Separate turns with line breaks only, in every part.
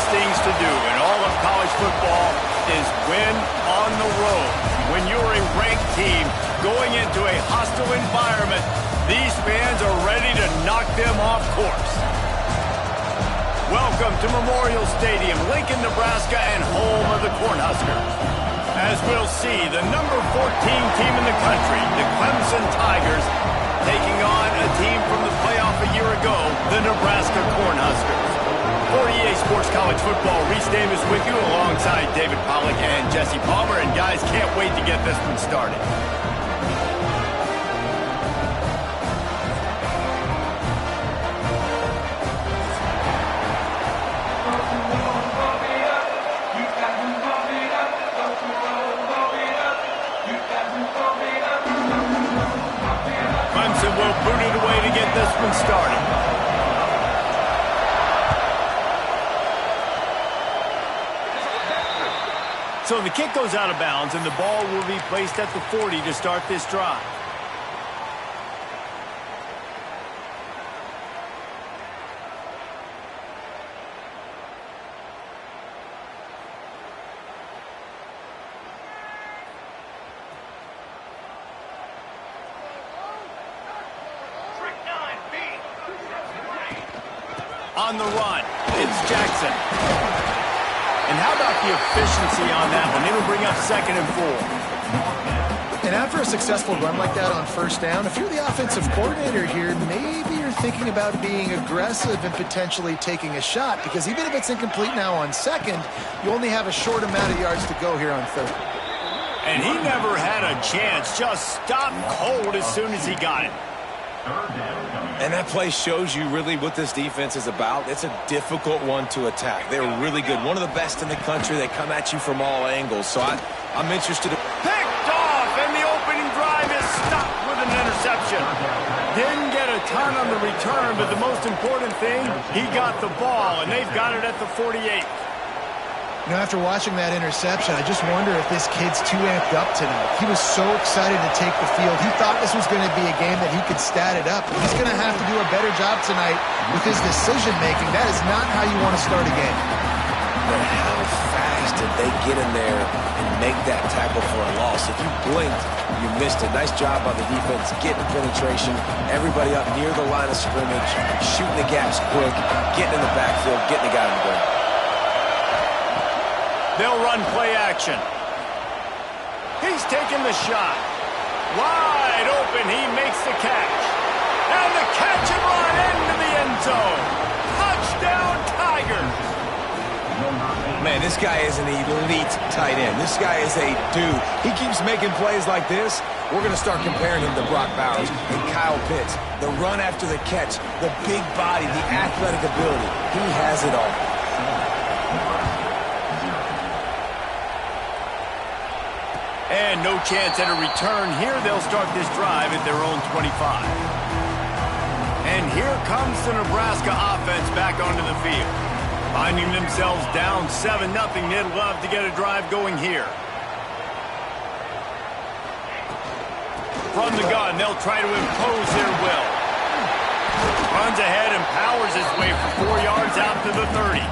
things to do in all of college football is win on the road. When you're a ranked team going into a hostile environment, these fans are ready to knock them off course. Welcome to Memorial Stadium, Lincoln, Nebraska, and home of the Cornhuskers. As we'll see, the number 14 team in the country, the Clemson Tigers, taking on a team from the playoff a year ago, the Nebraska Cornhuskers. For EA Sports College Football, Reese Davis with you alongside David Pollack and Jesse Palmer. And guys, can't wait to get this one started. Clemson will boot it away to get this one started. So the kick goes out of bounds, and the ball will be placed at the 40 to start this drive. On the run, it's Jackson. And how about the efficiency on that one? It'll bring up 2nd and 4.
And after a successful run like that on first down, if you're the offensive coordinator here, maybe you're thinking about being aggressive and potentially taking a shot, because even if it's incomplete now on 2nd, you only have a short amount of yards to go here on 3rd.
And he never had a chance, just stopped cold as soon as he got it.
And that play shows you really what this defense is about. It's a difficult one to attack. They're really good. One of the best in the country. They come at you from all angles. So I'm interested.
Picked off, and the opening drive is stopped with an interception. Didn't get a ton on the return, but the most important thing, he got the ball, and they've got it at the 48.
You know, after watching that interception, I just wonder if this kid's too amped up tonight. He was so excited to take the field. He thought this was going to be a game that he could stat it up. He's going to have to do a better job tonight with his decision-making. That is not how you want to start a game.
But how fast did they get in there and make that tackle for a loss? If you blinked, you missed it. Nice job by the defense, getting penetration. Everybody up near the line of scrimmage, shooting the gaps quick, getting in the backfield, getting the guy in the ground.
They'll run play action. He's taking the shot. Wide open, he makes the catch. And the catch and run into the end zone. Touchdown, Tigers.
Man, this guy is an elite tight end. This guy is a dude. He keeps making plays like this. We're going to start comparing him to Brock Bowers and Kyle Pitts. The run after the catch, the big body, the athletic ability. He has it all.
And no chance at a return here. They'll start this drive at their own 25. And here comes the Nebraska offense back onto the field. Finding themselves down 7-0, they'd love to get a drive going here. From the gun, they'll try to impose their will. Runs ahead and powers his way for 4 yards out to the 30.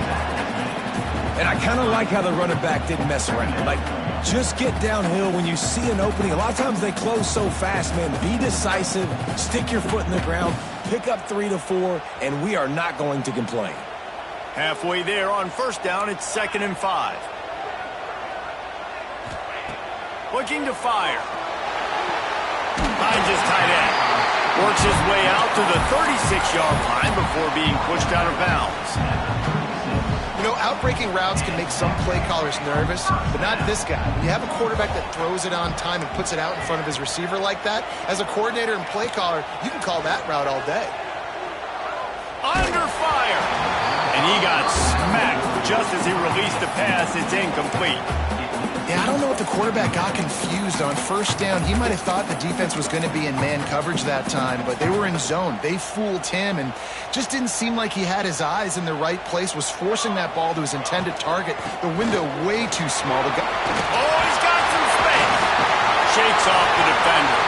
And I kind of like how the running back didn't mess around. Like, just get downhill when you see an opening. A lot of times they close so fast, man. Be decisive, stick your foot in the ground, pick up 3 to 4, and we are not going to complain.
Halfway there on first down, it's 2nd and 5. Looking to fire. Finds his tight end. Works his way out to the 36-yard line before being pushed out of bounds.
You know, outbreaking routes can make some play callers nervous, but not this guy. When you have a quarterback that throws it on time and puts it out in front of his receiver like that, as a coordinator and play caller, you can call that route all day.
Under fire. And he got smacked just as he released the pass. It's incomplete.
Yeah, I don't know if the quarterback got confused on first down. He might have thought the defense was going to be in man coverage that time, but they were in zone. They fooled him and just didn't seem like he had his eyes in the right place, was forcing that ball to his intended target. The window way too small.
Oh, he's got some space. Shakes off the defender.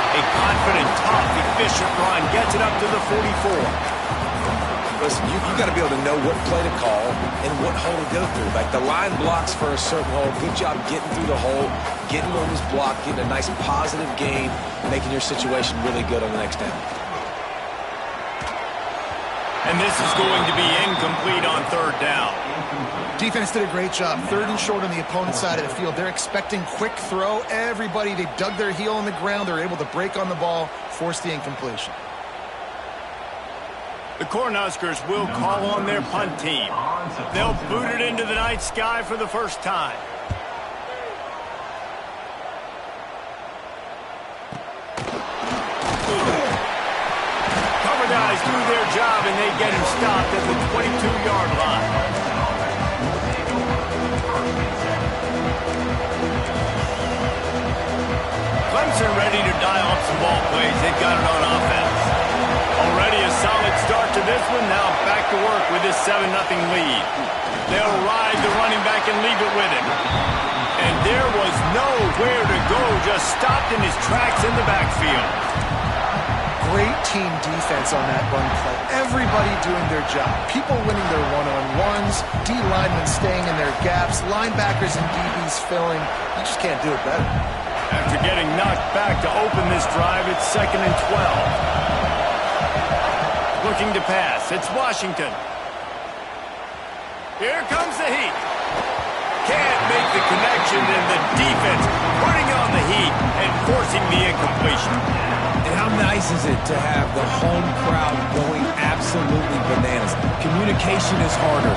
A confident, tough, efficient run gets it up to the 44.
Listen, you got to be able to know what play to call and what hole to go through. Like the line blocks for a certain hole. Good job getting through the hole, getting on this block, getting a nice positive gain, making your situation really good on the next down.
And this is going to be incomplete on third down.
Defense did a great job. Third and short on the opponent's side of the field. They're expecting quick throw. Everybody, they dug their heel on the ground. They're able to break on the ball, force the incompletion.
The Cornhuskers will call on their punt team. They'll boot it into the night sky for the first time. Cover guys do their job, and they get him stopped at the 22-yard line. Clemson ready to dial up some ball plays. They've got it on offense. Already a solid start to this one. Now back to work with this 7-0 lead. They'll ride the running back and leave it with him. And there was nowhere to go. Just stopped in his tracks in the backfield.
Great team defense on that run play. Everybody doing their job. People winning their one-on-ones. D linemen staying in their gaps. Linebackers and DBs filling. You just can't do it better.
After getting knocked back to open this drive, it's 2nd and 12. Looking to pass. It's Washington. Here comes the heat. Can't make the connection, and the defense putting on the heat and forcing the incompletion.
And how nice is it to have the home crowd going absolutely bananas? Communication is harder.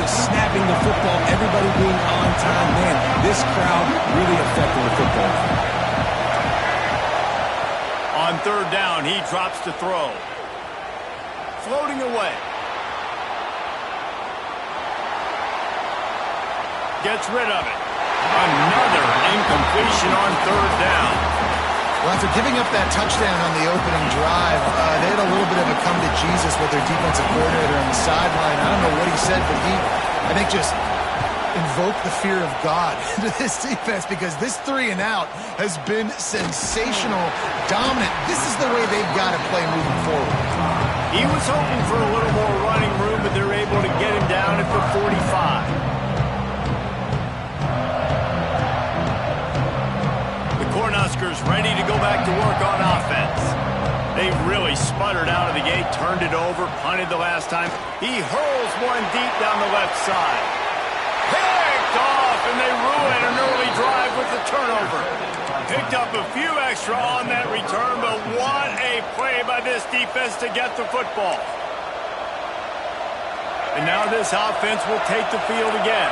The snapping the football, everybody being on time, man, this crowd really affecting the football.
On third down, he drops to throw. Floating away. Gets rid of it. Another incompletion on third down.
Well, after giving up that touchdown on the opening drive, they had a little bit of a come to Jesus with their defensive coordinator on the sideline. I don't know what he said, but he, I think, just invoked the fear of God into this defense, because this 3-and-out has been sensational, dominant. This is the way they've got to play moving forward.
He was hoping for a little more running room, but they're able to get him down at the 45. Cornhuskers ready to go back to work on offense. They've really sputtered out of the gate, turned it over, punted the last time. He hurls one deep down the left side. Picked off, and they ruin an early drive with the turnover. Picked up a few extra on that return, but what a play by this defense to get the football. And now this offense will take the field again.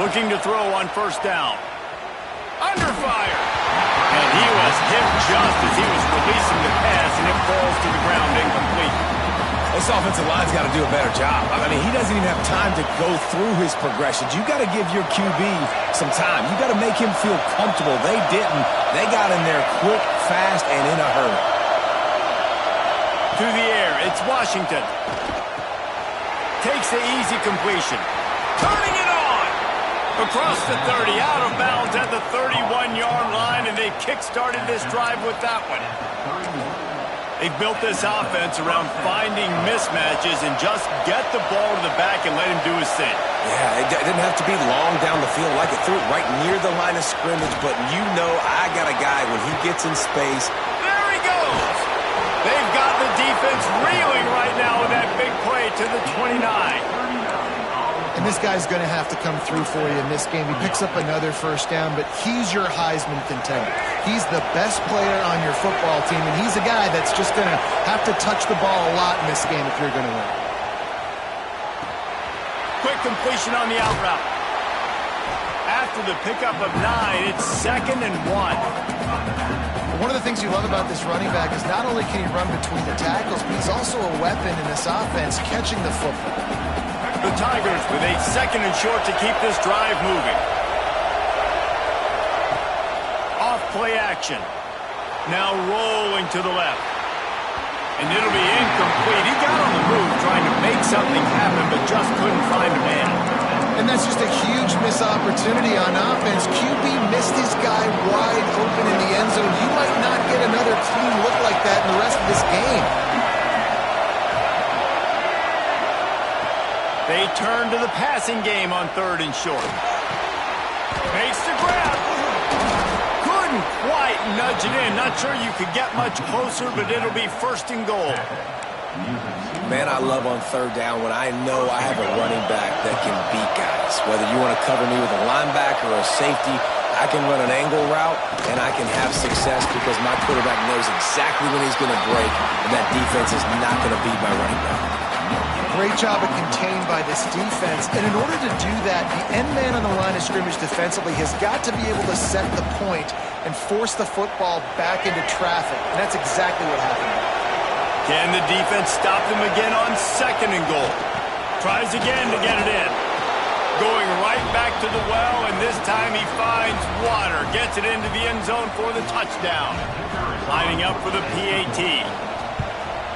Looking to throw on first down. Under fire. And he was hit just as he was releasing the pass, and it falls to the ground incomplete.
This offensive line's got to do a better job. I mean, he doesn't even have time to go through his progressions. You got to give your QB some time. You got to make him feel comfortable. They didn't. They got in there quick, fast, and in a hurry.
To the air, it's Washington. Takes the easy completion. Turning it on. Across the 30, out of bounds at the 31-yard line, and they kick-started this drive with that one. They've built this offense around finding mismatches and just get the ball to the back and let him do his thing.
Yeah, it didn't have to be long down the field. Like it threw it right near the line of scrimmage, but you know I got a guy when he gets in space.
There he goes. They've got the defense reeling right now with that big play to the 29.
And this guy's going to have to come through for you in this game. He picks up another first down, but he's your Heisman contender. He's the best player on your football team, and he's a guy that's just going to have to touch the ball a lot in this game if you're going to win.
Quick completion on the out route. After the pickup of 9, it's 2nd and 1.
One of the things you love about this running back is not only can he run between the tackles, but he's also a weapon in this offense catching the football.
The Tigers with a 2nd and short to keep this drive moving. Off play action. Now rolling to the left. And it'll be incomplete. He got on the move trying to make something happen, but just couldn't find a man.
And that's just a huge missed opportunity on offense. QB missed his guy wide open in the end zone. You might not get another clean look like that in the rest of this game.
They turn to the passing game on 3rd and short. Makes the grab. Couldn't quite nudge it in. Not sure you could get much closer, but it'll be 1st and goal.
Man, I love on 3rd down when I know I have a running back that can beat guys. Whether you want to cover me with a linebacker or a safety, I can run an angle route, and I can have success because my quarterback knows exactly when he's going to break, and that defense is not going to beat my running back.
Great job of contained by this defense. And in order to do that, the end man on the line of scrimmage defensively has got to be able to set the point and force the football back into traffic. And that's exactly what happened.
Can the defense stop them again on 2nd and goal? Tries again to get it in. Going right back to the well, and this time he finds water. Gets it into the end zone for the touchdown. Lining up for the PAT.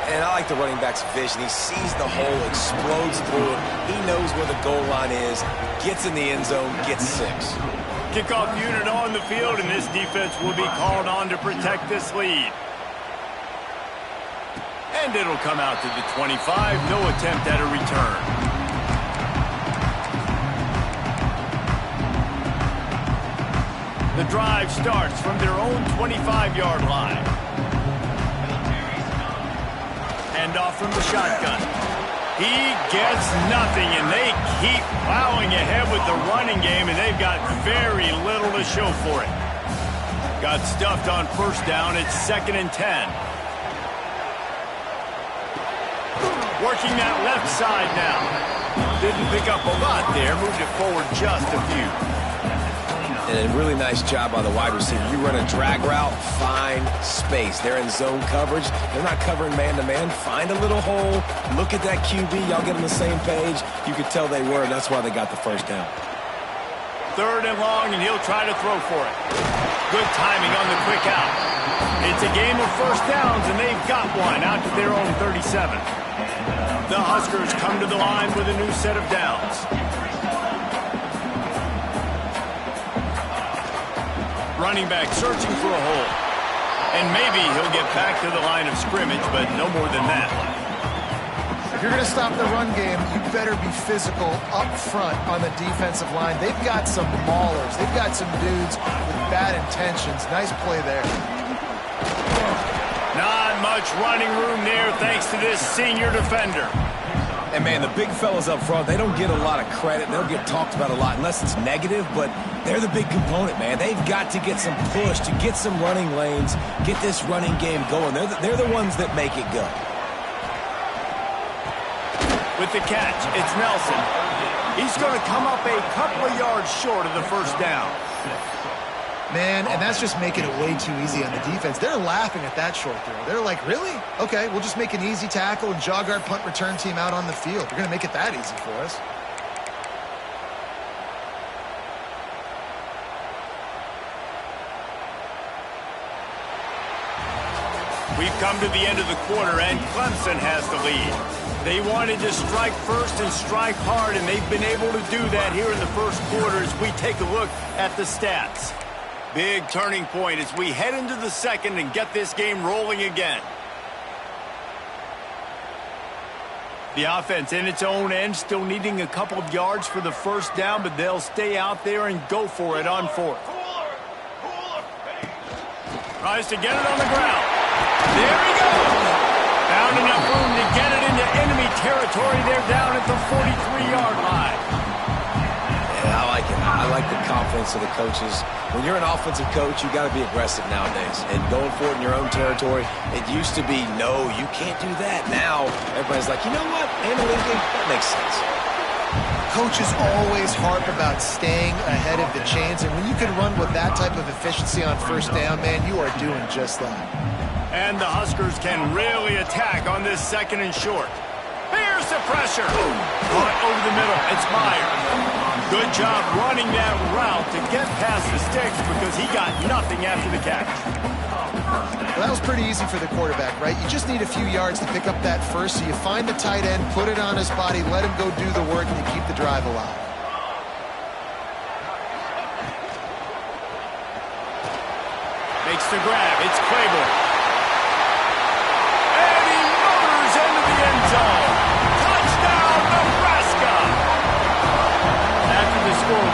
And I like the running back's vision. He sees the hole, explodes through it. He knows where the goal line is, gets in the end zone, gets 6.
Kickoff unit on the field, and this defense will be called on to protect this lead. And it'll come out to the 25. No attempt at a return. The drive starts from their own 25-yard line. Off from the shotgun. He gets nothing, and they keep plowing ahead with the running game, and they've got very little to show for it. Got stuffed on 1st down. It's 2nd and 10. Working that left side now. Didn't pick up a lot there. Moved it forward just a few.
And a really nice job by the wide receiver. You run a drag route, find space. They're in zone coverage. They're not covering man-to-man. Find a little hole. Look at that QB. Y'all get on the same page. You could tell they were, and that's why they got the 1st down.
3rd and long, and he'll try to throw for it. Good timing on the quick out. It's a game of 1st downs, and they've got one out to their own 37. The Huskers come to the line with a new set of downs. Running back searching for a hole. And maybe he'll get back to the line of scrimmage, but no more than that.
If you're going to stop the run game, you better be physical up front on the defensive line. They've got some maulers. They've got some dudes with bad intentions. Nice play there.
Not much running room there thanks to this senior defender.
And, man, the big fellas up front, they don't get a lot of credit. They'll get talked about a lot unless it's negative, but they're the big component, man. They've got to get some push, to get some running lanes, get this running game going. They're the ones that make it go.
With the catch, it's Nelson. He's going to come up a couple of yards short of the 1st down.
Man, and that's just making it way too easy on the defense. They're laughing at that short throw. They're like, really? Okay, we'll just make an easy tackle and jog our punt return team out on the field. We're going to make it that easy for us.
We've come to the end of the quarter, and Clemson has the lead. They wanted to strike first and strike hard, and they've been able to do that here in the 1st quarter as we take a look at the stats. Big turning point as we head into the 2nd and get this game rolling again. The offense in its own end, still needing a couple of yards for the 1st down, but they'll stay out there and go for it on 4th. Tries to get it on the ground. There he goes. Found enough room to get it into enemy territory. They're down at the 43-yard line.
Yeah, I like it. I like the confidence of the coaches. When you're an offensive coach, you got to be aggressive nowadays. And going for it in your own territory, it used to be, no, you can't do that. Now, everybody's like, you know what? Analytically, that makes sense.
Coaches always harp about staying ahead of the chains, and when you can run with that type of efficiency on 1st down, man, you are doing just that.
And the Huskers can really attack on this 2nd and short. Here's the pressure. Caught over the middle. It's Meyer. Good job running that route to get past the sticks because he got nothing after the catch.
Well, that was pretty easy for the quarterback, right? You just need a few yards to pick up that first, so you find the tight end, put it on his body, let him go do the work, and you keep the drive alive.
Makes the grab. It's Claiborne.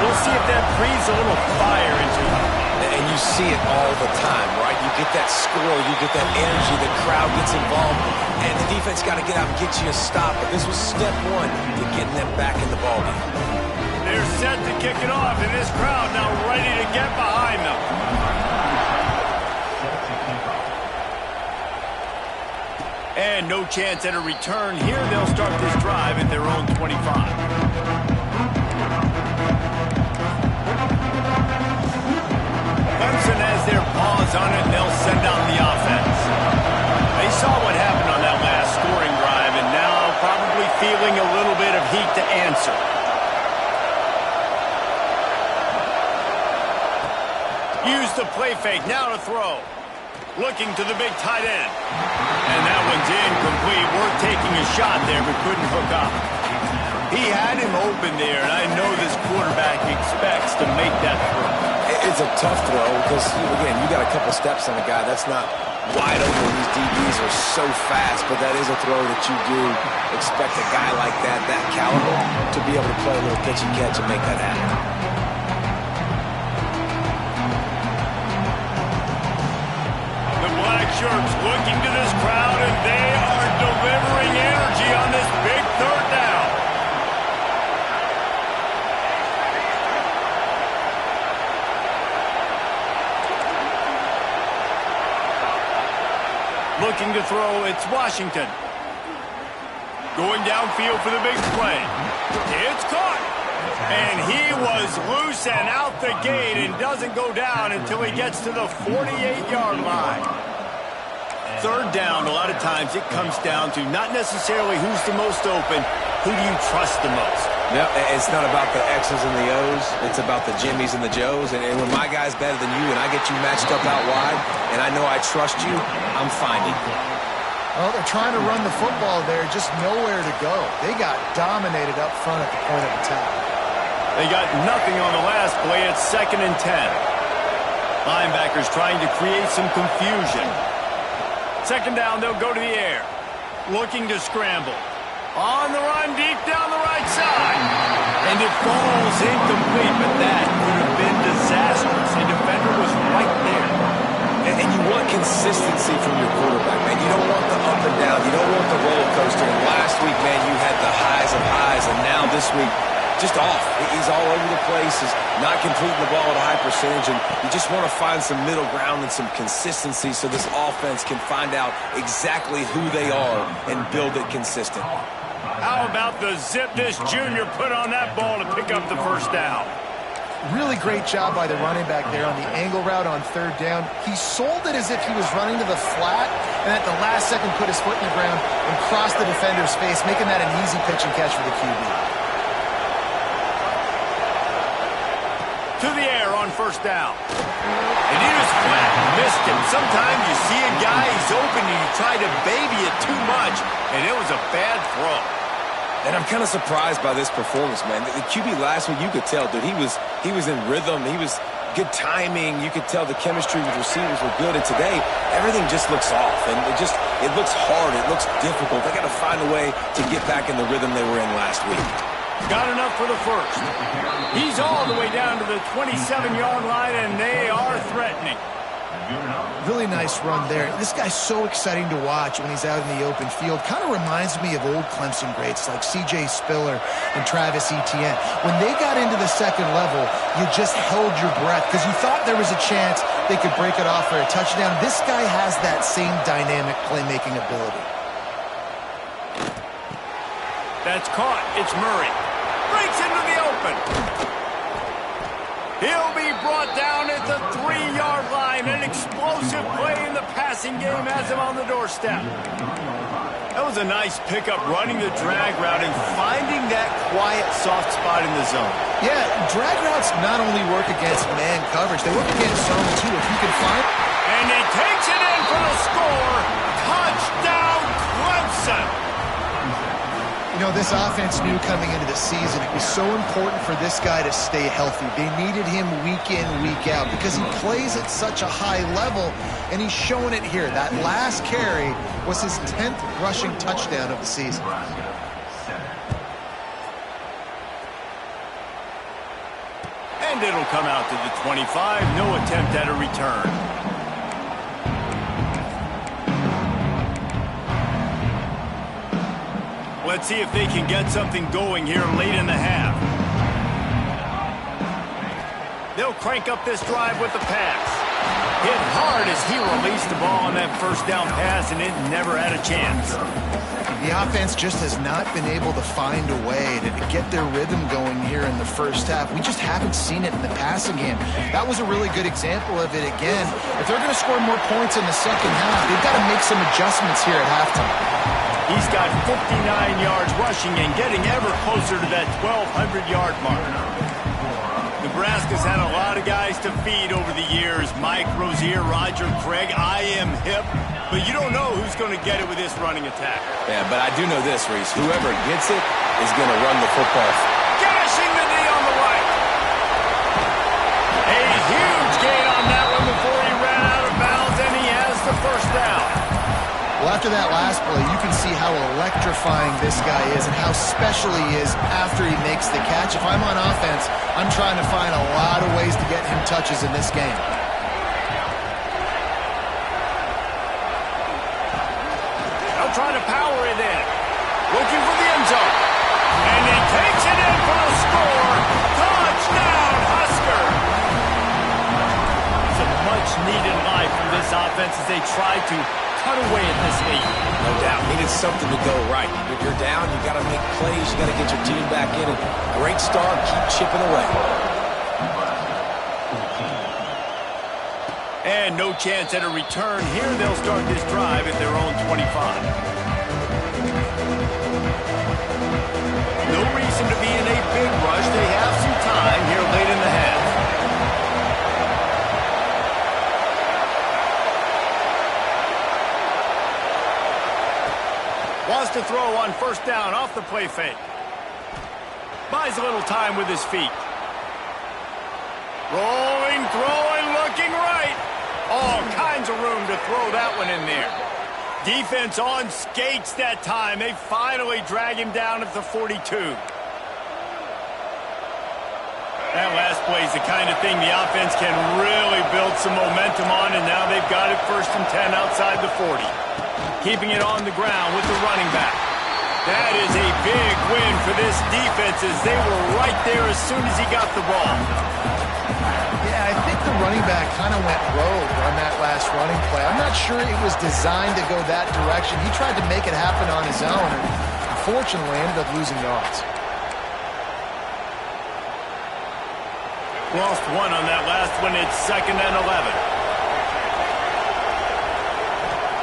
We'll see if that breathes a little fire into him.
And you see it all the time, right? You get that score, you get that energy, the crowd gets involved, and the defense got to get out and get you a stop. But this was step one to getting them back in the ballgame.
They're set to kick it off, and this crowd now ready to get behind them. And no chance at a return here. They'll start this drive at their own 25. Clemson has their paws on it, and they'll send out the offense. They saw what happened on that last scoring drive, and now probably feeling a little bit of heat to answer. Use the play fake, now to throw. Looking to the big tight end. And that one's incomplete. We're taking a shot there, but couldn't hook up. He had him open there, and I know this quarterback expects to make that throw.
It's a tough throw because, again, you got a couple steps on a guy. That's not wide open. These DBs are so fast, but that is a throw that you do expect a guy like that caliber, to be able to play a little pitch and catch and make that happen.
Shirts looking to this crowd, and they are delivering energy on this big third down. Looking to throw, it's Washington. Going downfield for the big play. It's caught. And he was loose and out the gate and doesn't go down until he gets to the 48-yard line. Third down, a lot of times it comes down to not necessarily who's the most open, who do you trust the most?
No, it's not about the X's and the O's. It's about the Jimmies and the Joes. And when my guy's better than you and I get you matched up out wide and I know I trust you, I'm finding you.
Well, they're trying to run the football there, just nowhere to go. They got dominated up front at the point of attack.
They got nothing on the last play. It's 2nd and 10. Linebackers trying to create some confusion. Second down, they'll go to the air. Looking to scramble. On the run, deep down the right side. And it falls incomplete, but that would have been disastrous. The defender was right there.
And you want consistency from your quarterback, man. You don't want the up and down. You don't want the roller coaster. And last week, man, you had the highs of highs, and now this week, just off. He's all over the place. He's not completing the ball at a high percentage, and you just want to find some middle ground and some consistency so this offense can find out exactly who they are and build it consistent.
How about the zip this junior put on that ball to pick up the first down?
Really great job by the running back there on the angle route on third down. He sold it as if he was running to the flat, and at the last second put his foot in the ground and crossed the defender's face, making that an easy pitch and catch for the QB.
To the air on first down. And he was flat, missed him. Sometimes you see a guy, he's open, and you try to baby it too much, and it was a bad throw.
And I'm kind of surprised by this performance, man. The QB last week, you could tell, dude, he was in rhythm. He was good timing. You could tell the chemistry with receivers were good. And today, everything just looks off, and it looks hard. It looks difficult. They got to find a way to get back in the rhythm they were in last week.
Got enough for the first. He's all the way down to the 27-yard line, and they are threatening.
Really nice run there. This guy's so exciting to watch when he's out in the open field. Kind of reminds me of old Clemson greats like C.J. Spiller and Travis Etienne. When they got into the second level, you just held your breath because you thought there was a chance they could break it off for a touchdown. This guy has that same dynamic playmaking ability.
That's caught. It's Murray. Breaks into the open. He'll be brought down at the 3-yard line. An explosive play in the passing game has him on the doorstep. That was a nice pickup, running the drag route and finding that quiet, soft spot in the zone.
Yeah, drag routes not only work against man coverage, they work against zone too. If you can find...
And he takes it in for the score. Touchdown, Clemson.
You know, this offense knew coming into the season it was so important for this guy to stay healthy. They needed him week in, week out because he plays at such a high level, and he's showing it here. That last carry was his 10th rushing touchdown of the season.
It'll come out to the 25. No attempt at a return. Let's see if they can get something going here late in the half. They'll crank up this drive with the pass. Hit hard as he released the ball on that first down pass, and it never had a chance.
The offense just has not been able to find a way to get their rhythm going here in the first half. We just haven't seen it in the passing game. That was a really good example of it again. If they're going to score more points in the second half, they've got to make some adjustments here at halftime.
He's got 59 yards rushing and getting ever closer to that 1,200-yard mark. Nebraska's had a lot of guys to feed over the years. Mike Rozier, Roger Craig, I am hip. But you don't know who's going to get it with this running attack.
Yeah, but I do know this, Reese. Whoever gets it is going to run the football.
Gashing the knee on the right. A huge gain on that one before he ran out of bounds, and he has the first down.
Well, after that last play, you can see how electrifying this guy is and how special he is after he makes the catch. If I'm on offense, I'm trying to find a lot of ways to get him touches in this game.
They'll try to power it in. Looking for the end zone. And he takes it in for a score. Touchdown, Husker! It's a much-needed life from this offense as they try to cut away at this lead.
No doubt. Needed something to go right. If you're down, you got to make plays. You got to get your team back in. And great start. Keep chipping away.
And no chance at a return here. They'll start this drive at their own 25. No reason to be in a big rush. They have some time here late in the half. Wants to throw on first down off the play fake. Buys a little time with his feet. Rolling, throwing, looking right. All kinds of room to throw that one in there. Defense on skates that time. They finally drag him down at the 42. That last play is the kind of thing the offense can really build some momentum on, and now they've got it 1st and 10 outside the 40. Keeping it on the ground with the running back. That is a big win for this defense as they were right there as soon as he got the ball.
Yeah, I think the running back kind of went rogue on that last running play. I'm not sure it was designed to go that direction. He tried to make it happen on his own and unfortunately ended up losing yards.
Lost one on that last one. It's 2nd and 11.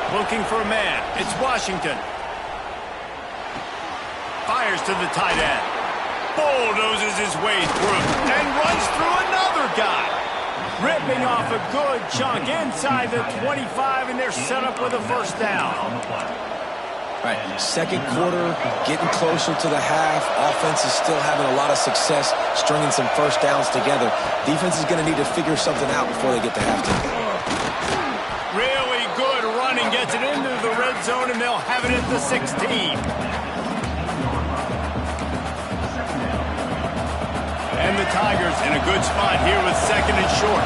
Looking for a man. It's Washington. Fires to the tight end. Bulldozes his way through and runs through another guy. Ripping off a good chunk inside the 25, and they're set up with a first down.
Right, second quarter, getting closer to the half. Offense is still having a lot of success stringing some first downs together. Defense is going to need to figure something out before they get to halftime.
Really good running, gets it into the red zone, and they'll have it at the 16. And the Tigers in a good spot here with 2nd and short.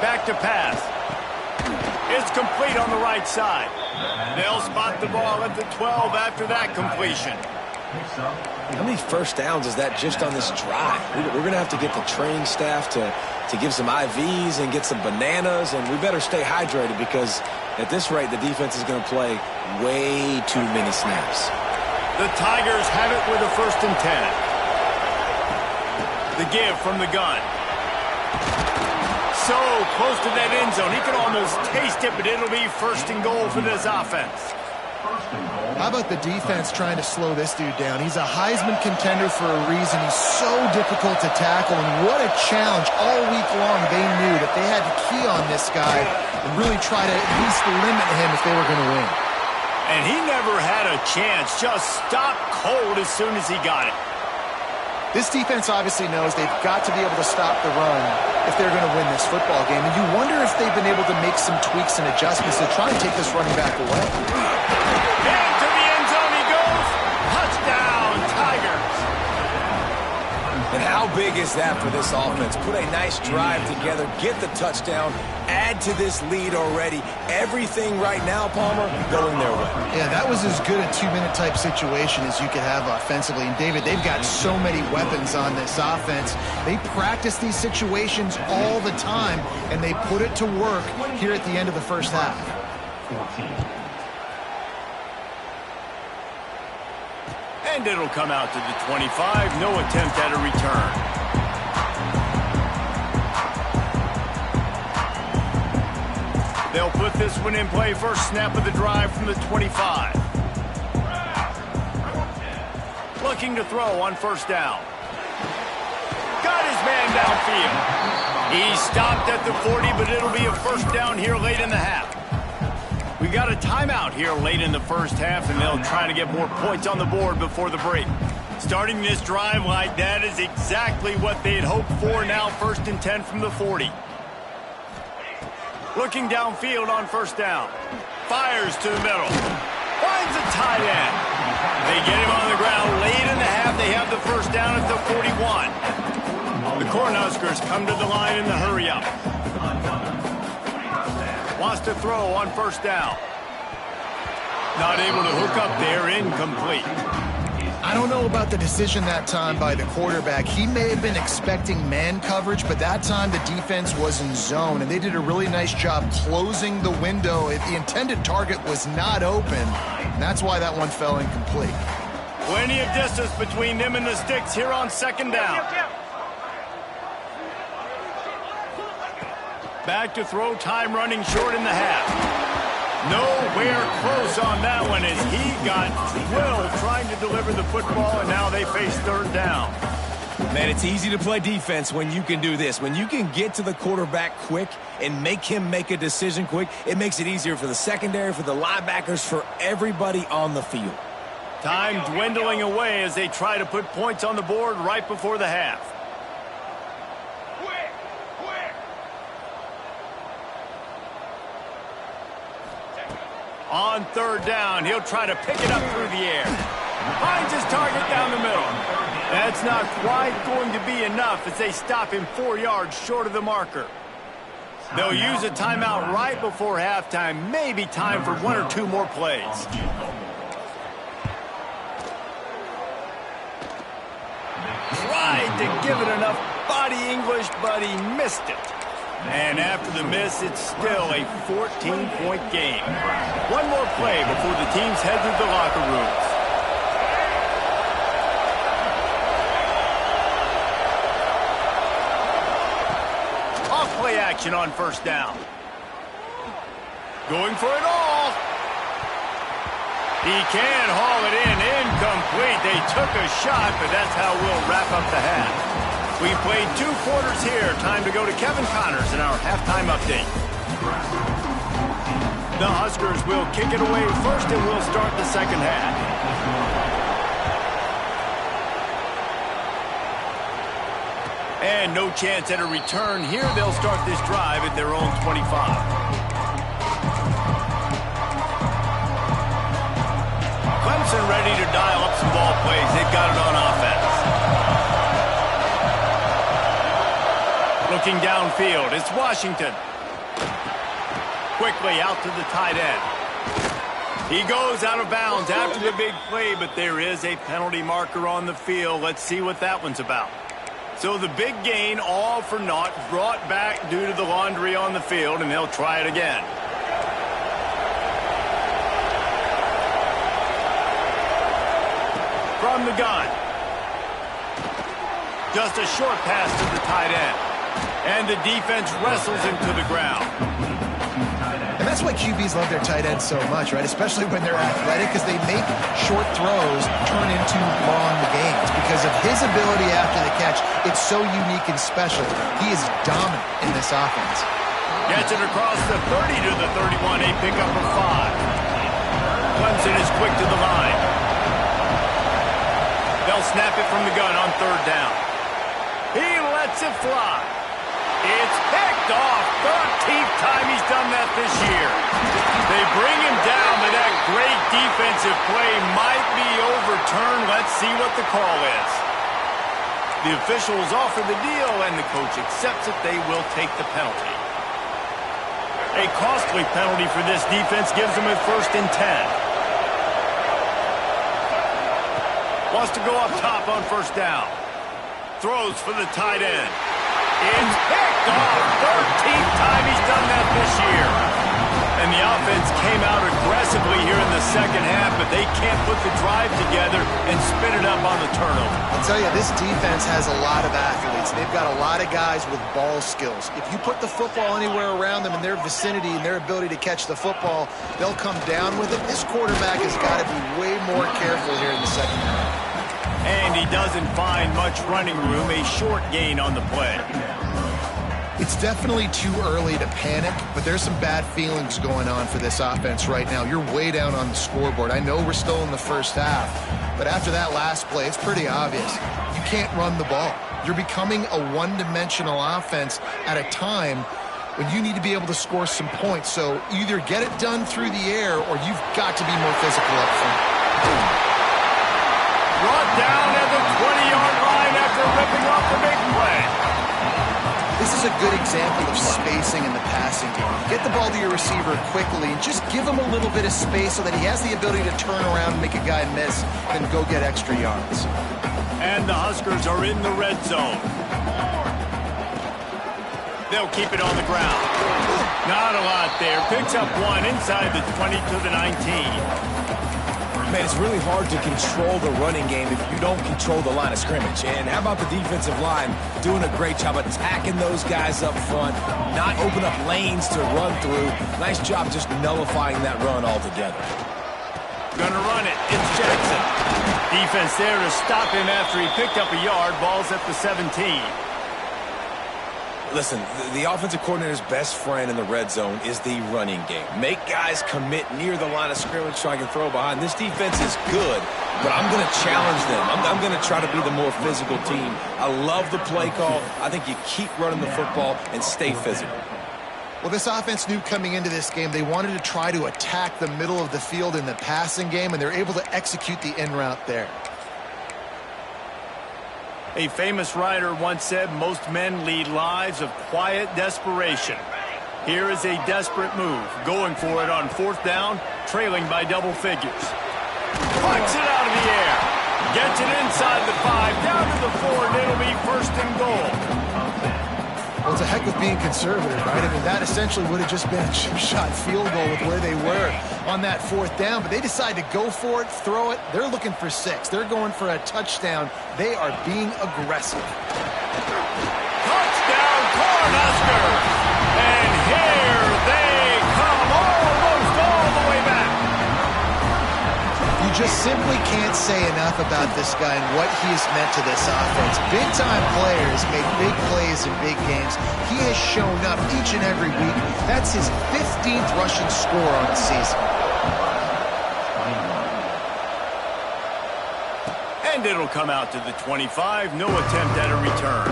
Back to pass. It's complete on the right side. They'll spot the ball at the 12 after that completion.
How many first downs is that just on this drive? We're going to have to get the training staff to give some IVs and get some bananas, and we better stay hydrated because at this rate, the defense is going to play way too many snaps.
The Tigers have it with a 1st and 10. The give from the gun. So close to that end zone. He can almost taste it, but it'll be 1st and goal for this offense.
How about the defense trying to slow this dude down? He's a Heisman contender for a reason. He's so difficult to tackle, and what a challenge all week long. They knew that they had to key on this guy and really try to at least limit him if they were going to win.
And he never had a chance. Just stopped cold as soon as he got it.
This defense obviously knows they've got to be able to stop the run if they're going to win this football game. And you wonder if they've been able to make some tweaks and adjustments to try and take this running back away.
Into the end zone he goes. Touchdown, Tigers.
And how big is that for this offense? Put a nice drive together, get the touchdown, add to this lead already. Everything right now, Palmer, going their way.
Yeah, that was as good a two-minute type situation as you could have offensively. And, David, they've got so many weapons on this offense. They practice these situations all the time, and they put it to work here at the end of the first half.
And it'll come out to the 25. No attempt at a return. They'll put this one in play. First snap of the drive from the 25. Looking to throw on first down. Got his man downfield. He stopped at the 40, but it'll be a first down here late in the half. We got a timeout here late in the first half, and they'll try to get more points on the board before the break. Starting this drive like that is exactly what they had hoped for. Now first and 10 from the 40. Looking downfield on first down. Fires to the middle. Finds a tight end. They get him on the ground late in the half. They have the first down at the 41. The Cornhuskers come to the line in the hurry-up. Wants to throw on first down. Not able to hook up there, incomplete.
I don't know about the decision that time by the quarterback. He may have been expecting man coverage, but that time the defense was in zone, and they did a really nice job closing the window. The intended target was not open, and that's why that one fell incomplete.
Plenty of distance between them and the sticks here on second down. Back to throw, time running short in the half. Nowhere close on that one as he got drilled trying to deliver the football, and now they face third down.
Man, it's easy to play defense when you can do this. When you can get to the quarterback quick and make him make a decision quick, it makes it easier for the secondary, for the linebackers, for everybody on the field.
Time dwindling away as they try to put points on the board right before the half. On third down, he'll try to pick it up through the air. Finds his target down the middle. That's not quite going to be enough as they stop him 4 yards short of the marker. They'll use a timeout right before halftime. Maybe time for one or two more plays. Tried to give it enough body English, but he missed it. And after the miss, it's still a 14-point game. One more play before the teams head to the locker rooms. Off-play action on first down. Going for it all. He can haul it in. Incomplete. They took a shot, but that's how we'll wrap up the half. We've played 2 quarters here. Time to go to Kevin Connors in our halftime update. The Huskers will kick it away first, and we'll start the second half. And no chance at a return here. They'll start this drive at their own 25. Clemson ready to dial up some ball plays. They've got it on offense. Looking downfield, it's Washington. Quickly out to the tight end. He goes out of bounds after the big play, but there is a penalty marker on the field. Let's see what that one's about. So the big gain, all for naught, brought back due to the laundry on the field, and they'll try it again. From the gun. Just a short pass to the tight end. And the defense wrestles him to the ground.
And that's why QBs love their tight ends so much, right? Especially when they're athletic, because they make short throws turn into long gains. Because of his ability after the catch, it's so unique and special. He is dominant in this offense.
Gets it across the 30 to the 31, a pickup of 5. Clemson is quick to the line. They'll snap it from the gun on third down. He lets it fly. It's picked off. 13th time he's done that this year. They bring him down, but that great defensive play might be overturned. Let's see what the call is. The officials offer the deal, and the coach accepts it. They will take the penalty. A costly penalty for this defense gives them a 1st and 10. Wants to go up top on 1st down. Throws for the tight end. It's picked off. 13th time he's done that this year. And the offense came out aggressively here in the second half, but they can't put the drive together and spin it up on the turnover.
I'll tell you, this defense has a lot of athletes. They've got a lot of guys with ball skills. If you put the football anywhere around them in their vicinity and their ability to catch the football, they'll come down with it. This quarterback has got to be way more careful here in the second half.
And he doesn't find much running room, a short gain on the play.
It's definitely too early to panic, but there's some bad feelings going on for this offense right now. You're way down on the scoreboard. I know we're still in the first half, but after that last play, it's pretty obvious. You can't run the ball. You're becoming a one-dimensional offense at a time when you need to be able to score some points. So either get it done through the air or you've got to be more physical up front.
Brought down at the 20-yard line after ripping off the big play.
This is a good example of spacing in the passing game. Get the ball to your receiver quickly and just give him a little bit of space so that he has the ability to turn around and make a guy miss, then go get extra yards.
And the Huskers are in the red zone. They'll keep it on the ground. Not a lot there. Picks up one inside the 20 to the 19.
Man, it's really hard to control the running game if you don't control the line of scrimmage. And how about the defensive line doing a great job attacking those guys up front, not open up lanes to run through. Nice job just nullifying that run altogether.
Gonna run it. It's Jackson. Defense there to stop him after he picked up a yard. Ball's at the 17.
Listen, the offensive coordinator's best friend in the red zone is the running game. Make guys commit near the line of scrimmage so I can throw behind. This defense is good, but I'm going to challenge them. I'm going to try to be the more physical team. I love the play call. I think you keep running the football and stay physical.
Well, this offense knew coming into this game they wanted to try to attack the middle of the field in the passing game, and they're able to execute the in route there.
A famous writer once said, most men lead lives of quiet desperation. Here is a desperate move, going for it on 4th down, trailing by double figures. Plucks it out of the air. Gets it inside the 5, down to the 4, and it'll be 1st and goal.
Well, it's a heck of being conservative, right? I mean, that essentially would have just been a chip shot field goal with where they were on that 4th down, but they decide to go for it, throw it. They're looking for 6. They're going for a touchdown. They are being aggressive.
Touchdown, Cornhuskers! And here they come, almost all the way back.
You just simply can't say enough about this guy and what he has meant to this offense. Big-time players make big plays in big games. He has shown up each and every week. That's his 15th rushing score on the season.
And it'll come out to the 25. No attempt at a return.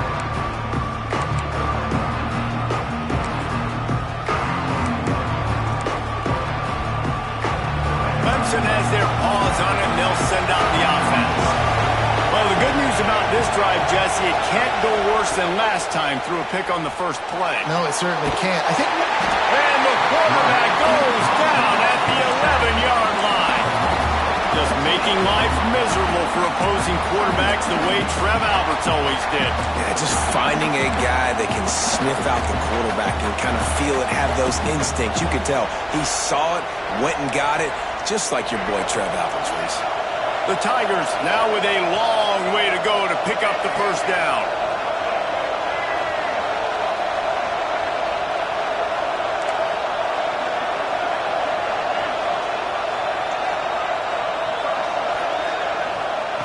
Clemson has their paws on it, and they'll send out the offense. Well, the good news about this drive, Jesse, it can't go worse than last time through a pick on the first play.
No, it certainly can't. I think...
And the quarterback goes down at the 11-yard line. Just making life miserable for opposing quarterbacks the way Trev Alberts always did.
Yeah, just finding a guy that can sniff out the quarterback and kind of feel it, have those instincts. You could tell he saw it, went and got it, just like your boy Trev Alberts, Reese.
The Tigers now with a long way to go to pick up the 1st down.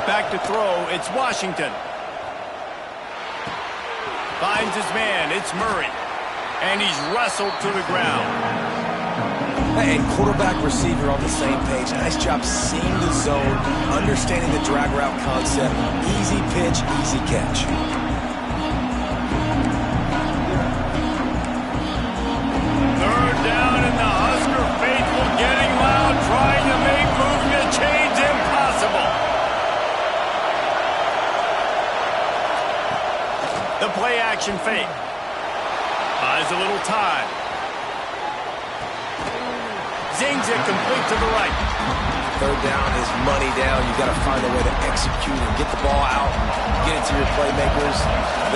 Back to throw, it's Washington. Finds his man, it's Murray. And he's wrestled to the ground.
Hey, quarterback, receiver on the same page. Nice job seeing the zone, understanding the drag route concept. Easy pitch, easy catch.
Third down, and the Husker faithful getting loud, trying to make moving the chains impossible. The play action fake. Buys a little time. Zings it complete to the right.
Third down is money down. You got to find a way to execute and get the ball out, get it to your playmakers.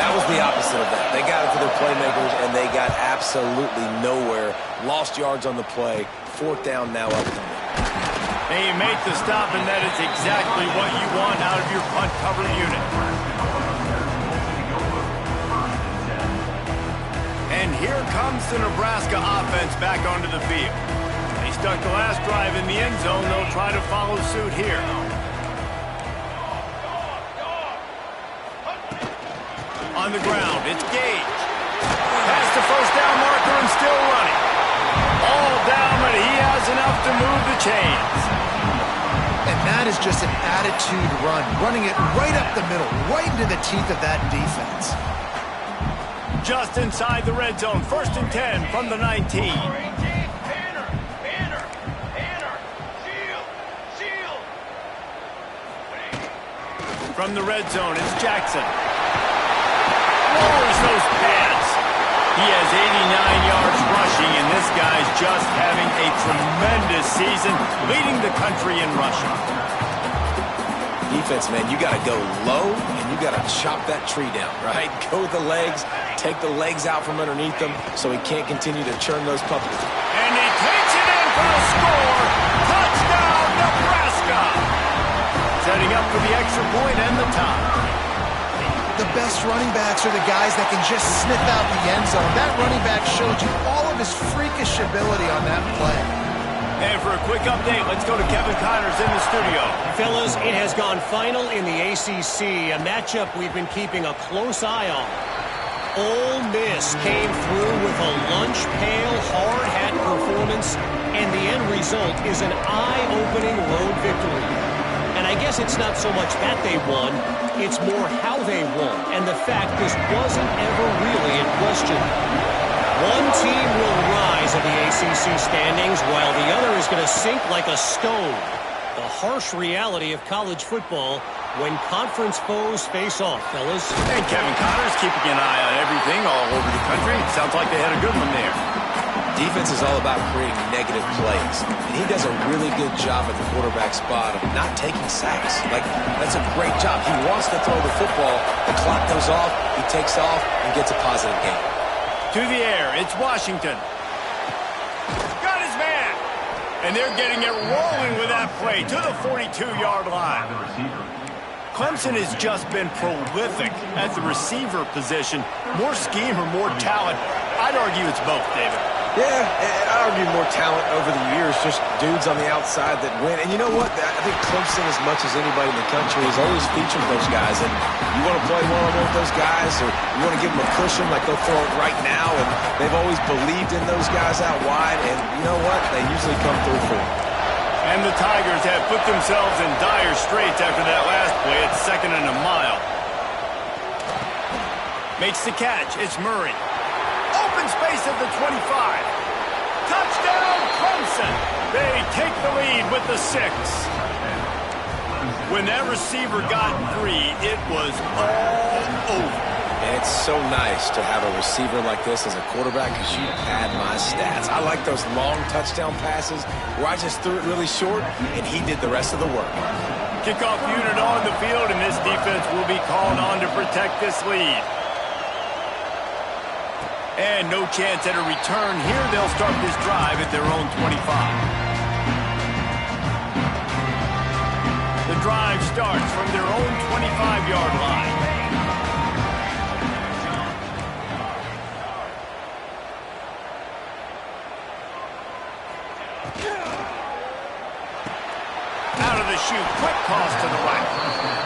That was the opposite of that. They got it to their playmakers, and they got absolutely nowhere. Lost yards on the play. Fourth down now up.
They make the stop, and that is exactly what you want out of your punt cover unit. And here comes the Nebraska offense back onto the field. They stuck the last drive in the end zone. They'll try to follow suit here. On the ground, it's Gage. Past the first down marker and still running. All down, but he has enough to move the chains.
And that is just an attitude run, running it right up the middle, right into the teeth of that defense.
Just inside the red zone, 1st and 10 from the 19. From the red zone, it's Jackson. Lowers those pads. He has 89 yards rushing, and this guy's just having a tremendous season, leading the country in rushing.
Defense, man, you got to go low, and you got to chop that tree down, right? Go with the legs, take the legs out from underneath them so he can't continue to churn those puppies.
And he takes it in for a score. Touchdown, Nebraska! Setting up for the extra point and the tie.
The best running backs are the guys that can just sniff out the end zone. That running back showed you all of his freakish ability on that play.
And for a quick update, let's go to Kevin Connors in the studio.
Fellas, it has gone final in the ACC, a matchup we've been keeping a close eye on. Ole Miss came through with a lunch pail, hard-hat performance, and the end result is an eye-opening road victory. And I guess it's not so much that they won, it's more how they won, and the fact this wasn't ever really in question. One team will rise in the ACC standings, while the other is going to sink like a stone. The harsh reality of college football when conference foes face off, fellas.
And Kevin Connors keeping an eye on everything all over the country. Sounds like they had a good one there.
Defense is all about creating negative plays, and he does a really good job at the quarterback spot of not taking sacks. Like, that's a great job. He wants to throw the football. The clock goes off, he takes off, and gets a positive gain.
To the air, it's Washington. Got his man. And they're getting it rolling with that play to the 42-yard line. Clemson has just been prolific at the receiver position. More scheme or more talent? I'd argue it's both, David.
Yeah, I argue more talent over the years, just dudes on the outside that win. And you know what? I think Clemson, as much as anybody in the country, has always featured those guys. And you want to play one-on-one with those guys, or you want to give them a cushion like they'll throw it right now. And they've always believed in those guys out wide. And you know what? They usually come through for them.
And the Tigers have put themselves in dire straits after that last play at 2nd and a mile. Makes the catch. It's Murray. Open space at the 25. Touchdown, Clemson. They take the lead with the 6. When that receiver got 3, it was all over.
And it's so nice to have a receiver like this as a quarterback because you pad my stats. I like those long touchdown passes where I just threw it really short and he did the rest of the work.
Kickoff unit on the field, and this defense will be called on to protect this lead. And no chance at a return here. They'll start this drive at their own 25. The drive starts from their own 25-yard line. Out of the chute, quick toss to the right.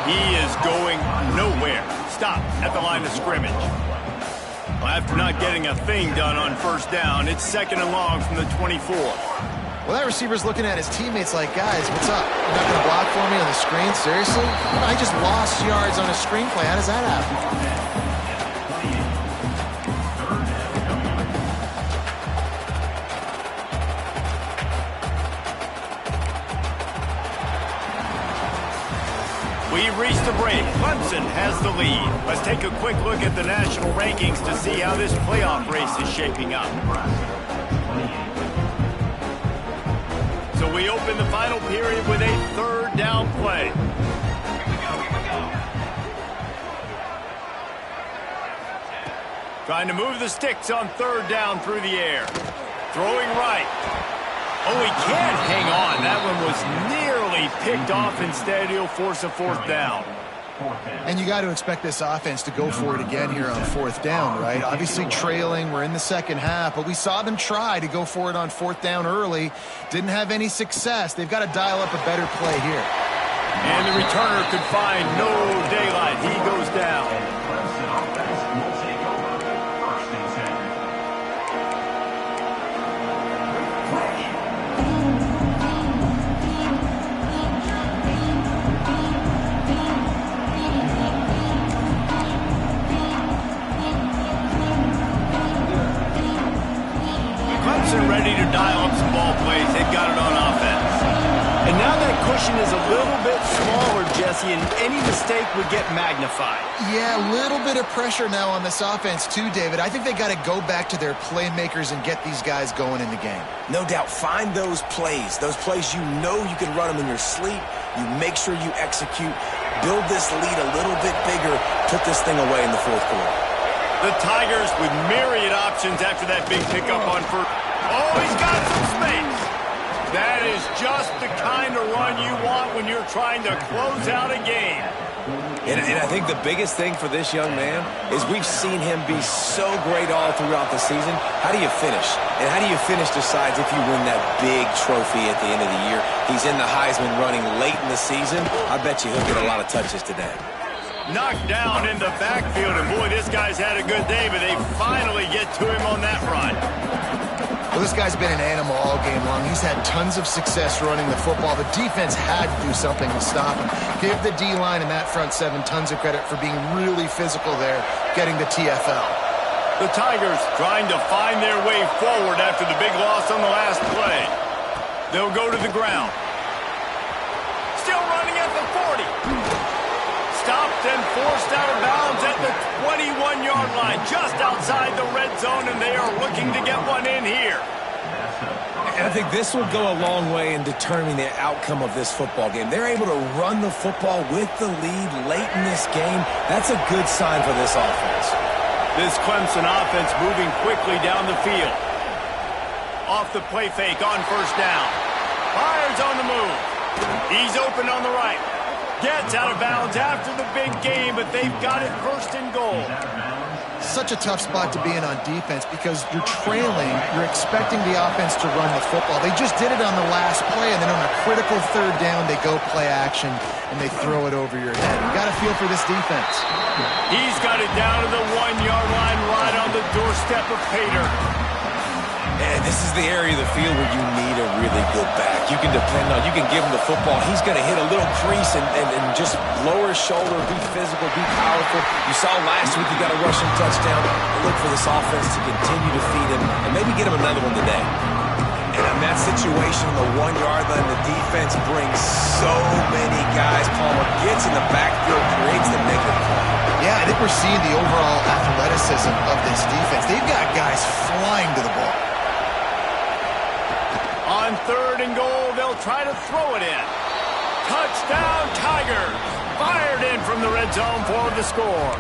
He is going nowhere. Stop at the line of scrimmage. Well, after not getting a thing done on first down, it's 2nd and long from the 24.
Well, that receiver's looking at his teammates like, guys, what's up? You're not going to block for me on the screen? Seriously? I just lost yards on a screen play. How does that happen?
We've reached a break. Clemson has the lead. Let's take a quick look at the national rankings to see how this playoff race is shaping up. So we open the final period with a 3rd down play. Trying to move the sticks on 3rd down through the air. Throwing right. Oh, he can't hang on. That one was nearly picked off. Instead, he'll force a 4th down.
And you got to expect this offense to go for it again here on 4th down, right? Obviously trailing. We're in the 2nd half, but we saw them try to go for it on 4th down early. Didn't have any success. They've got to dial up a better play here.
And the returner could find no daylight. He goes down. Ready to dial up some ball plays. They've got it on offense. And now that cushion is a little bit smaller, Jesse, and any mistake would get magnified.
Yeah, a little bit of pressure now on this offense too, David. I think they got to go back to their playmakers and get these guys going in the game.
No doubt. Find those plays you know you can run them in your sleep. You make sure you execute. Build this lead a little bit bigger. Put this thing away in the 4th quarter.
The Tigers with myriad options after that big pickup on first. Oh, he's got some space. That is just the kind of run you want when you're trying to close out a game.
And I think the biggest thing for this young man is we've seen him be so great all throughout the season. How do you finish? And how do you finish decides if you win that big trophy at the end of the year. He's in the Heisman running late in the season. I bet you he'll get a lot of touches today.
Knocked down in the backfield, and boy, this guy's had a good day, but they finally get to him on that run.
Well, this guy's been an animal all game long. He's had tons of success running the football. The defense had to do something to stop him. Give the D-line and that front 7 tons of credit for being really physical there, getting the TFL.
The Tigers trying to find their way forward after the big loss on the last play. They'll go to the ground. Still running at the 40. Stopped and forced out of bounds at the 21-yard line, just outside the red zone, and they are looking to get one in here.
And I think this will go a long way in determining the outcome of this football game. They're able to run the football with the lead late in this game. That's a good sign for this offense.
This Clemson offense moving quickly down the field. Off the play fake on first down. Fires on the move. He's open on the right. Gets out of bounds after the big game, but they've got it 1st and goal.
Such a tough spot to be in on defense because you're trailing, you're expecting the offense to run the football. They just did it on the last play, and then on a critical 3rd down, they go play action, and they throw it over your head. You got to feel for this defense.
He's got it down to the 1-yard line right on the doorstep of Pater.
And this is the area of the field where you need a really good back. You can depend on, you can give him the football. He's going to hit a little crease and just lower his shoulder, be physical, be powerful. You saw last week he got a rushing touchdown. Look for this offense to continue to feed him and maybe get him another one today. And in that situation, the 1-yard line, the defense brings so many guys. Palmer gets in the backfield, creates the negative play.
Yeah, I think we're seeing the overall athleticism of this defense. They've got guys flying to the ball.
On 3rd and goal, they'll try to throw it in. Touchdown, Tigers. Fired in from the red zone for the score.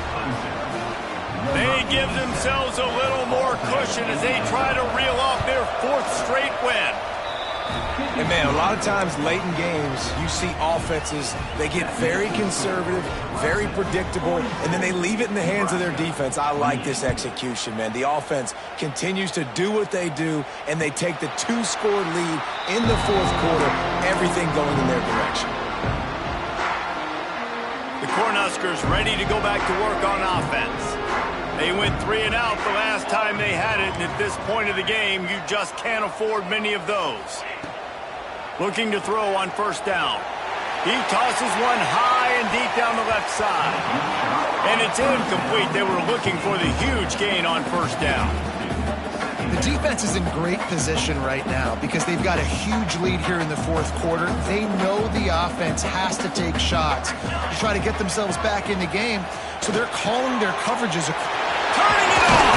They give themselves a little more cushion as they try to reel off their 4th straight win.
And, man, a lot of times late in games, you see offenses, they get very conservative, very predictable, and then they leave it in the hands of their defense. I like this execution, man. The offense continues to do what they do, and they take the 2-score lead in the 4th quarter, everything going in their direction. The
Cornhuskers ready to go back to work on offense. They went 3 and out the last time they had it, and at this point of the game, you just can't afford many of those. Looking to throw on first down. He tosses one high and deep down the left side. And it's incomplete. They were looking for the huge gain on first down.
The defense is in great position right now because they've got a huge lead here in the fourth quarter. They know the offense has to take shots to try to get themselves back in the game, so they're calling their coverages.
Turning it on!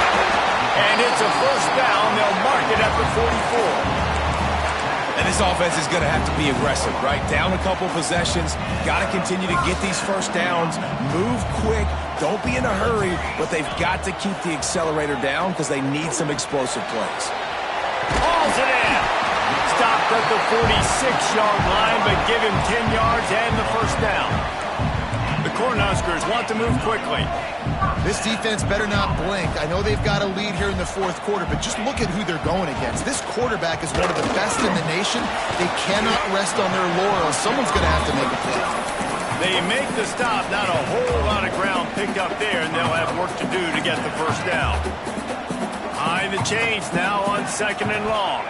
And it's a first down. They'll mark it at the 44.
And this offense is going to have to be aggressive, right? Down a couple possessions. Got to continue to get these first downs. Move quick. Don't be in a hurry, but they've got to keep the accelerator down because they need some explosive plays.
Hauls it in. Stopped at the 46-yard line, but give him 10 yards and the first down. The Cornhuskers want to move quickly.
This defense better not blink. I know they've got a lead here in the fourth quarter, but just look at who they're going against. This quarterback is one of the best in the nation. They cannot rest on their laurels. Someone's going to have to make a play.
They make the stop. Not a whole lot of ground picked up there, and they'll have work to do to get the first down. High the chains now on second and long.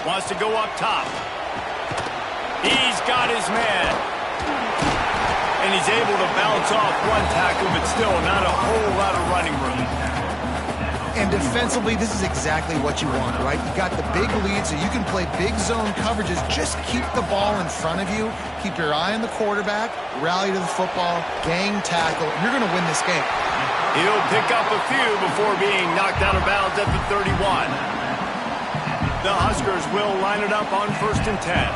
Wants to go up top. He's got his man. And he's able to bounce off one tackle, but still not a whole lot of running room.
And defensively, this is exactly what you want, right? You got the big lead, so you can play big zone coverages. Just keep the ball in front of you. Keep your eye on the quarterback. Rally to the football. Gang tackle. You're going to win this game.
He'll pick up a few before being knocked out of bounds at the 31. The Huskers will line it up on first and 10.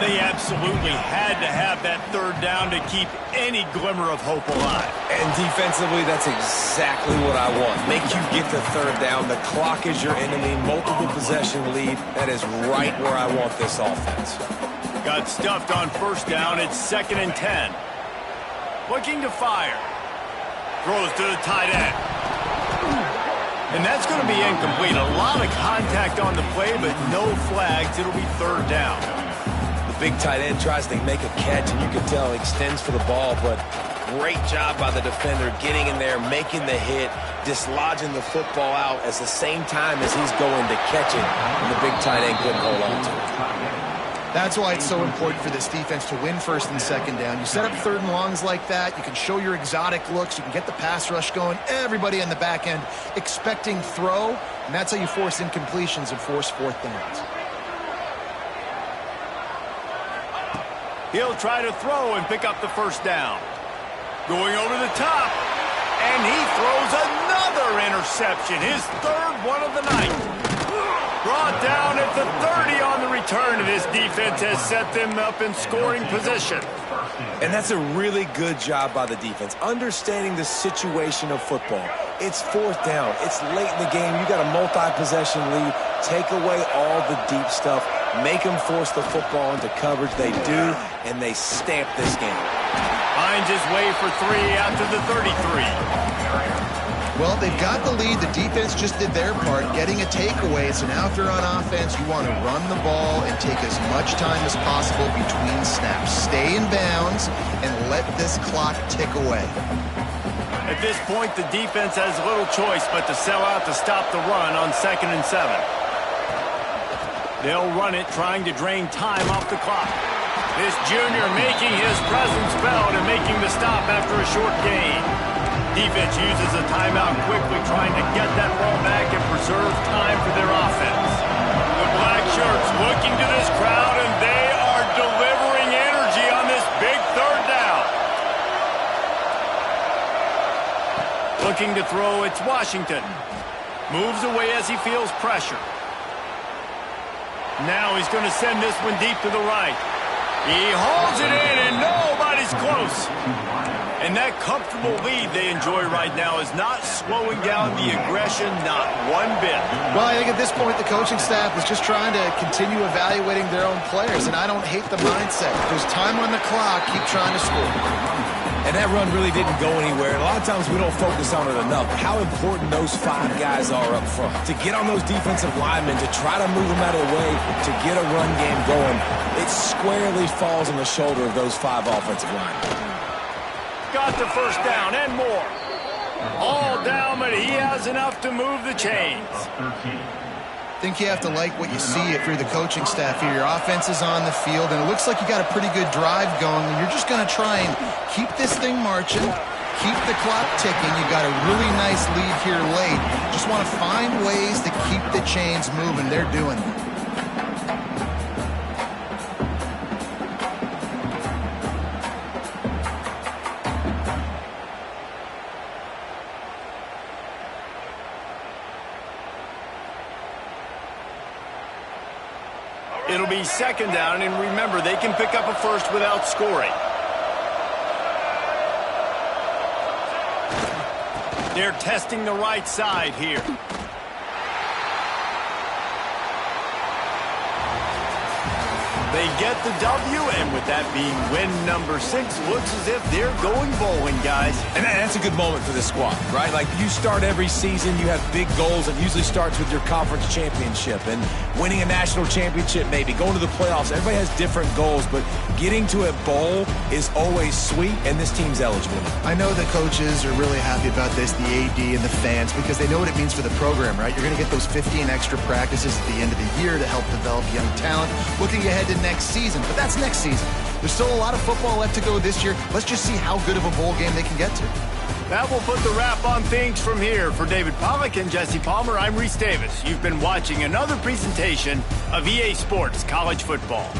They absolutely had to have that third down to keep any glimmer of hope alive.
And defensively, that's exactly what I want. Make you get the third down. The clock is your enemy. Multiple possession lead. That is right where I want this offense.
Got stuffed on first down. It's second and 10. Looking to fire. Throws to the tight end. And that's going to be incomplete. A lot of contact on the play, but no flags. It'll be third down.
Big tight end tries to make a catch, and you can tell he extends for the ball, but great job by the defender getting in there, making the hit, dislodging the football out at the same time as he's going to catch it, and the big tight end couldn't hold on to it.
That's why it's so important for this defense to win first and second down. You set up third and longs like that, you can show your exotic looks, you can get the pass rush going, everybody on the back end expecting throw, and that's how you force incompletions and force fourth downs.
He'll try to throw and pick up the first down. Going over the top, and he throws another interception, his third one of the night. Brought down at the 30 on the return, and this defense has set them up in scoring position.
And that's a really good job by the defense, understanding the situation of football. It's fourth down. It's late in the game. You got a multi-possession lead. Take away all the deep stuff. Make them force the football into coverage. They do, and they stamp this game.
Finds his way for 3 after the 33.
Well, they've got the lead. The defense just did their part, getting a takeaway. So now if you're on offense, you want to run the ball and take as much time as possible between snaps. Stay in bounds and let this clock tick away.
At this point, the defense has little choice but to sell out to stop the run on second and 7. They'll run it, trying to drain time off the clock. This junior making his presence felt and making the stop after a short gain. Defense uses a timeout quickly, trying to get that ball back and preserve time for their offense. The black shirts looking to this crowd, and they are delivering energy on this big third down. Looking to throw, it's Washington. Moves away as he feels pressure. Now he's going to send this one deep to the right. He hauls it in, and nobody's close. And that comfortable lead they enjoy right now is not slowing down the aggression, not one bit.
Well, I think at this point the coaching staff is just trying to continue evaluating their own players, and I don't hate the mindset. If there's time on the clock, keep trying to score.
And that run really didn't go anywhere. A lot of times we don't focus on it enough. How important those 5 guys are up front. To get on those defensive linemen, to try to move them out of the way, to get a run game going, it squarely falls on the shoulder of those 5 offensive linemen.
Got the first down and more. All down. was enough to move the chains.
I think you have to like what you see if you're the coaching staff here. Your offense is on the field, and it looks like you got a pretty good drive going, and you're just going to try and keep this thing marching, keep the clock ticking. You got a really nice lead here late. Just want to find ways to keep the chains moving. They're doing it.
It'll be second down, and remember, they can pick up a first without scoring. They're testing the right side here. They get the W, and with that being win number 6, looks as if they're going bowling, guys.
And that's a good moment for this squad, right? Like, you start every season, you have big goals. It usually starts with your conference championship and winning a national championship, maybe going to the playoffs. Everybody has different goals, but getting to a bowl is always sweet, and this team's eligible.
I know the coaches are really happy about this, the AD and the fans, because they know what it means for the program, right? You're going to get those 15 extra practices at the end of the year to help develop young talent. Looking ahead to next season, but that's next season. There's still a lot of football left to go this year. Let's just see how good of a bowl game they can get to.
That will put the wrap on things from here. For David Pollack and Jesse Palmer, I'm Reese Davis. You've been watching another presentation of EA Sports College Football.